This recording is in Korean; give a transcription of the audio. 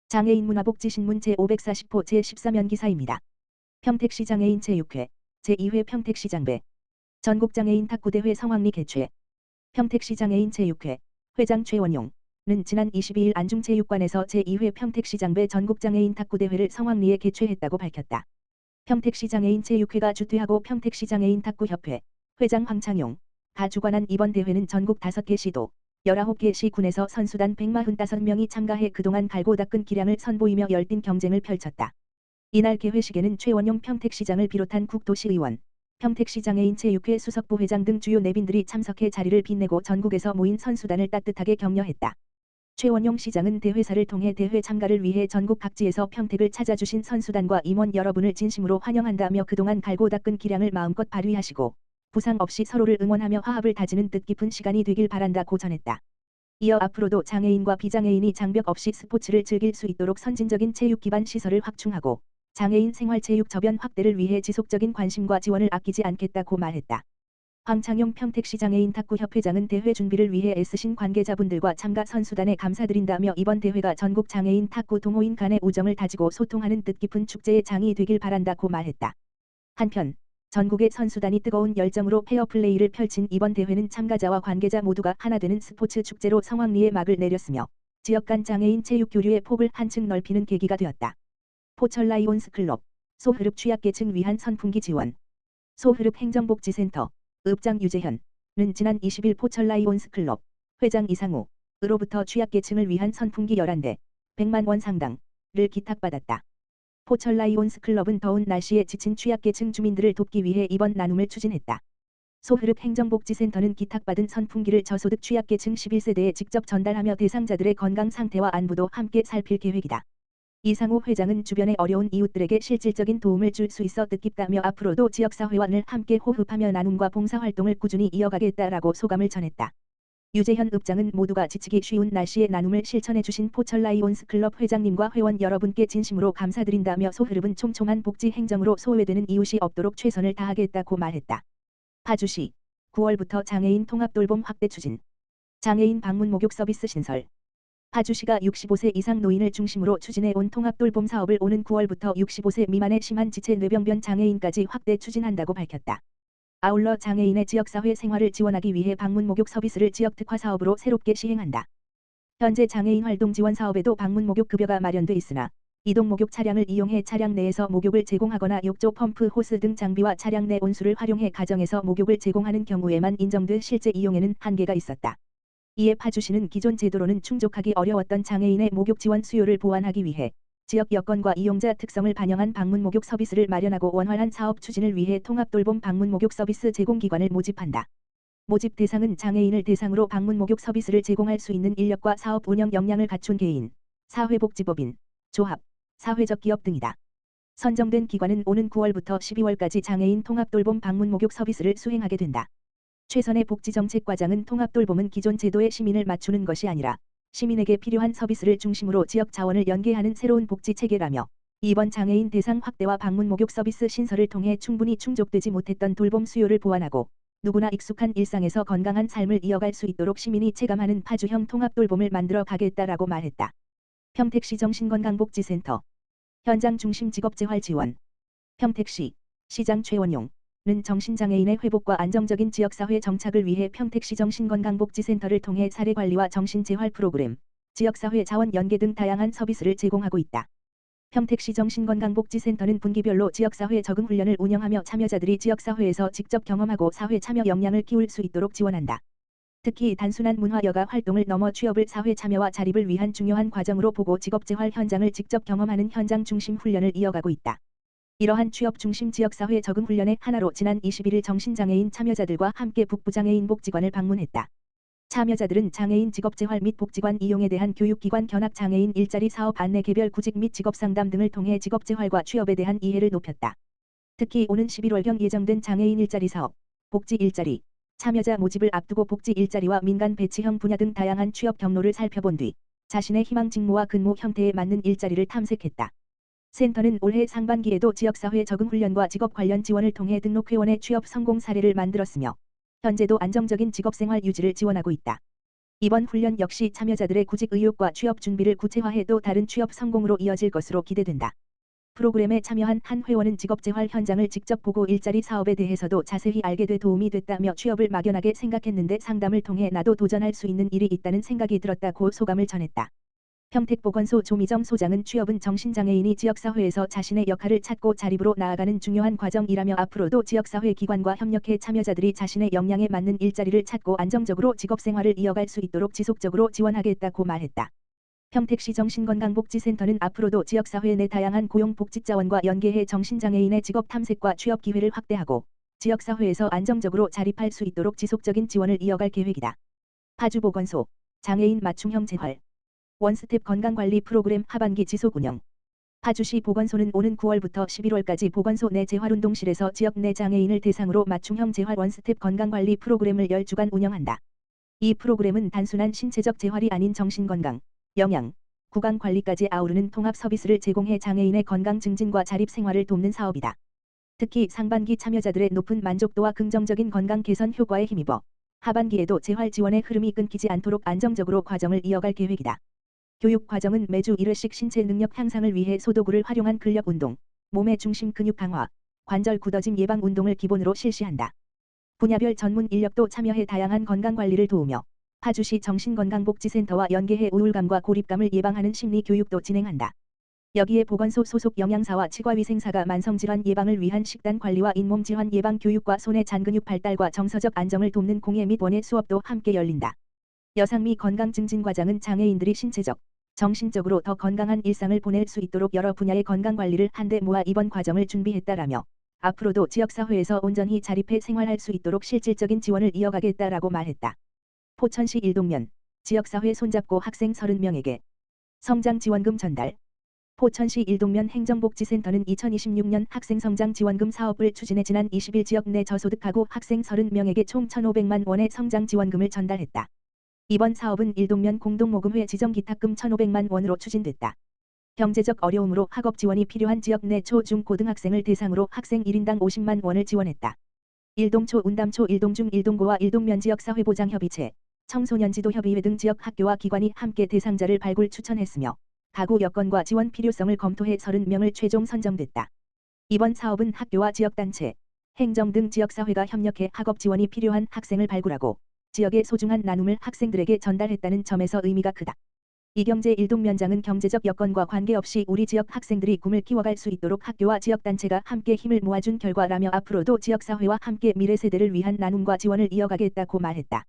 장애인 문화복지신문 제540호 제13면 기사입니다. 평택시 장애인 체육회 제2회 평택시장배 전국장애인 탁구대회 성황리 개최. 평택시 장애인 체육회 회장 최원용은 지난 22일 안중체육관에서 제2회 평택시장배 전국장애인 탁구대회를 성황리에 개최했다고 밝혔다. 평택시 장애인 체육회가 주최하고 평택시 장애인 탁구협회 회장 황창용가 주관한 이번 대회는 전국 5개 시도 19개 시군에서 선수단 145명이 참가해 그동안 갈고 닦은 기량을 선보이며 열띤 경쟁을 펼쳤다. 이날 개회식에는 최원용 평택시장을 비롯한 국도시의원, 평택시 장애인 체육회 수석부회장 등 주요 내빈들이 참석해 자리를 빛내고 전국에서 모인 선수단을 따뜻하게 격려했다. 최원용 시장은 대회사를 통해 대회 참가를 위해 전국 각지에서 평택을 찾아주신 선수단과 임원 여러분을 진심으로 환영한다며 그동안 갈고 닦은 기량을 마음껏 발휘하시고 부상 없이 서로를 응원하며 화합을 다지는 뜻깊은 시간이 되길 바란다고 전했다. 이어 앞으로도 장애인과 비장애인이 장벽 없이 스포츠를 즐길 수 있도록 선진적인 체육 기반 시설을 확충하고 장애인 생활체육 저변 확대를 위해 지속적인 관심과 지원을 아끼지 않겠다고 말했다. 황창용 평택시 장애인 탁구협회장은 대회 준비를 위해 애쓰신 관계자분들과 참가 선수단에 감사드린다며 이번 대회가 전국 장애인 탁구 동호인 간의 우정을 다지고 소통하는 뜻깊은 축제의 장이 되길 바란다고 말했다. 한편 전국의 선수단이 뜨거운 열정으로 페어플레이를 펼친 이번 대회는 참가자와 관계자 모두가 하나 되는 스포츠 축제로 성황리에 막을 내렸으며 지역 간 장애인 체육 교류의 폭을 한층 넓히는 계기가 되었다. 포철라이온스클럽 소흐릅 취약계층 위한 선풍기 지원. 소흐릅 행정복지센터 읍장 유재현은 지난 20일 포철라이온스클럽 회장 이상우으로부터 취약계층을 위한 선풍기 11대 100만 원 상당을 기탁받았다. 포철라이온스클럽은 더운 날씨에 지친 취약계층 주민들을 돕기 위해 이번 나눔을 추진했다. 소흐릅 행정복지센터는 기탁받은 선풍기를 저소득 취약계층 11세대에 직접 전달하며 대상자들의 건강 상태와 안부도 함께 살필 계획이다. 이상우 회장은 주변의 어려운 이웃들에게 실질적인 도움을 줄 수 있어 뜻깊다며 앞으로도 지역사회와 늘 함께 호흡하며 나눔과 봉사활동을 꾸준히 이어가겠다라고 소감을 전했다. 유재현 읍장은 모두가 지치기 쉬운 날씨에 나눔을 실천해 주신 포철라이온스클럽 회장님과 회원 여러분께 진심으로 감사드린다며 소흐릅은 촘촘한 복지 행정으로 소외되는 이웃이 없도록 최선을 다하겠다고 말했다. 파주시 9월부터 장애인 통합돌봄 확대 추진. 장애인 방문 목욕 서비스 신설. 파주시가 65세 이상 노인을 중심으로 추진해온 통합돌봄 사업을 오는 9월부터 65세 미만의 심한 지체 뇌병변 장애인까지 확대 추진한다고 밝혔다. 아울러 장애인의 지역사회 생활을 지원하기 위해 방문 목욕 서비스를 지역 특화 사업으로 새롭게 시행한다. 현재 장애인 활동 지원 사업에도 방문 목욕 급여가 마련돼 있으나 이동 목욕 차량을 이용해 차량 내에서 목욕을 제공하거나 욕조 펌프 호스 등 장비와 차량 내 온수를 활용해 가정에서 목욕을 제공하는 경우에만 인정돼 실제 이용에는 한계가 있었다. 이에 파주시는 기존 제도로는 충족하기 어려웠던 장애인의 목욕 지원 수요를 보완하기 위해 지역 여건과 이용자 특성을 반영한 방문 목욕 서비스를 마련하고 원활한 사업 추진을 위해 통합돌봄 방문 목욕 서비스 제공기관을 모집한다. 모집 대상은 장애인을 대상으로 방문 목욕 서비스를 제공할 수 있는 인력과 사업 운영 역량을 갖춘 개인, 사회복지법인, 조합, 사회적 기업 등이다. 선정된 기관은 오는 9월부터 12월까지 장애인 통합돌봄 방문 목욕 서비스를 수행하게 된다. 최선의 복지정책과장은 통합돌봄은 기존 제도에 시민을 맞추는 것이 아니라 시민에게 필요한 서비스를 중심으로 지역 자원을 연계하는 새로운 복지 체계라며 이번 장애인 대상 확대와 방문 목욕 서비스 신설을 통해 충분히 충족되지 못했던 돌봄 수요를 보완하고 누구나 익숙한 일상에서 건강한 삶을 이어갈 수 있도록 시민이 체감하는 파주형 통합돌봄을 만들어 가겠다라고 말했다. 평택시 정신건강복지센터 현장 중심 직업재활 지원. 평택시 시장 최원용은 정신장애인의 회복과 안정적인 지역사회 정착을 위해 평택시 정신건강복지센터를 통해 사례관리와 정신재활 프로그램, 지역사회 자원 연계 등 다양한 서비스를 제공하고 있다. 평택시 정신건강복지센터는 분기별로 지역사회 적응 훈련을 운영하며 참여자들이 지역사회에서 직접 경험하고 사회 참여 역량을 키울 수 있도록 지원한다. 특히 단순한 문화여가 활동을 넘어 취업을 사회 참여와 자립을 위한 중요한 과정으로 보고 직업재활 현장을 직접 경험하는 현장 중심 훈련을 이어가고 있다. 이러한 취업 중심 지역사회 적응 훈련의 하나로 지난 21일 정신장애인 참여자들과 함께 북부장애인 복지관을 방문했다. 참여자들은 장애인 직업재활 및 복지관 이용에 대한 교육기관 견학 장애인 일자리 사업 안내 개별 구직 및 직업상담 등을 통해 직업재활과 취업에 대한 이해를 높였다. 특히 오는 11월경 예정된 장애인 일자리 사업, 복지 일자리, 참여자 모집을 앞두고 복지 일자리와 민간 배치형 분야 등 다양한 취업 경로를 살펴본 뒤 자신의 희망 직무와 근무 형태에 맞는 일자리를 탐색했다. 센터는 올해 상반기에도 지역사회 적응 훈련과 직업 관련 지원을 통해 등록 회원의 취업 성공 사례를 만들었으며 현재도 안정적인 직업생활 유지를 지원하고 있다. 이번 훈련 역시 참여자들의 구직 의욕과 취업 준비를 구체화해 또 다른 취업 성공으로 이어질 것으로 기대된다. 프로그램에 참여한 한 회원은 직업재활 현장을 직접 보고 일자리 사업에 대해서도 자세히 알게 돼 도움이 됐다며 취업을 막연하게 생각했는데 상담을 통해 나도 도전할 수 있는 일이 있다는 생각이 들었다고 소감을 전했다. 평택보건소 조미정 소장은 취업은 정신장애인이 지역사회에서 자신의 역할을 찾고 자립으로 나아가는 중요한 과정이라며 앞으로도 지역사회 기관과 협력해 참여자들이 자신의 역량에 맞는 일자리를 찾고 안정적으로 직업생활을 이어갈 수 있도록 지속적으로 지원하겠다고 말했다. 평택시 정신건강복지센터는 앞으로도 지역사회 내 다양한 고용복지자원과 연계해 정신장애인의 직업 탐색과 취업 기회를 확대하고 지역사회에서 안정적으로 자립할 수 있도록 지속적인 지원을 이어갈 계획이다. 파주보건소 장애인 맞춤형 재활 원스텝 건강관리 프로그램 하반기 지속 운영. 파주시 보건소는 오는 9월부터 11월까지 보건소 내 재활운동실에서 지역 내 장애인을 대상으로 맞춤형 재활 원스텝 건강관리 프로그램을 10주간 운영한다. 이 프로그램은 단순한 신체적 재활이 아닌 정신건강, 영양, 구강관리까지 아우르는 통합 서비스를 제공해 장애인의 건강 증진과 자립 생활을 돕는 사업이다. 특히 상반기 참여자들의 높은 만족도와 긍정적인 건강 개선 효과에 힘입어 하반기에도 재활 지원의 흐름이 끊기지 않도록 안정적으로 과정을 이어갈 계획이다. 교육 과정은 매주 1회씩 신체 능력 향상을 위해 소도구를 활용한 근력 운동, 몸의 중심 근육 강화, 관절 굳어짐 예방 운동을 기본으로 실시한다. 분야별 전문 인력도 참여해 다양한 건강 관리를 도우며 파주시 정신건강복지센터와 연계해 우울감과 고립감을 예방하는 심리 교육도 진행한다. 여기에 보건소 소속 영양사와 치과위생사가 만성질환 예방을 위한 식단 관리와 잇몸 질환 예방 교육과 손의 잔근육 발달과 정서적 안정을 돕는 공예 및 원예 수업도 함께 열린다. 여상미 건강 증진 과장은 장애인들이 신체적, 정신적으로 더 건강한 일상을 보낼 수 있도록 여러 분야의 건강관리를 한데 모아 이번 과정을 준비했다라며 앞으로도 지역사회에서 온전히 자립해 생활할 수 있도록 실질적인 지원을 이어가겠다라고 말했다. 포천시 일동면 지역사회 손잡고 학생 30명에게 성장지원금 전달. 포천시 일동면 행정복지센터는 2026년 학생성장지원금 사업을 추진해 지난 20일 지역 내 저소득 가구 학생 30명에게 총 1,500만 원의 성장지원금을 전달했다. 이번 사업은 일동면 공동모금회 지정 기탁금 1,500만 원으로 추진됐다. 경제적 어려움으로 학업 지원이 필요한 지역 내 초, 중, 고등학생을 대상으로 학생 1인당 50만 원을 지원했다. 일동초, 운담초, 일동중, 일동고와 일동면 지역사회보장협의체, 청소년지도협의회 등 지역 학교와 기관이 함께 대상자를 발굴 추천했으며 가구 여건과 지원 필요성을 검토해 30명을 최종 선정됐다. 이번 사업은 학교와 지역단체, 행정 등 지역사회가 협력해 학업 지원이 필요한 학생을 발굴하고 지역의 소중한 나눔을 학생들에게 전달했다는 점에서 의미가 크다. 이경재 일동면장은 경제적 여건과 관계없이 우리 지역 학생들이 꿈을 키워갈 수 있도록 학교와 지역단체가 함께 힘을 모아준 결과라며 앞으로도 지역사회와 함께 미래 세대를 위한 나눔과 지원을 이어가겠다고 말했다.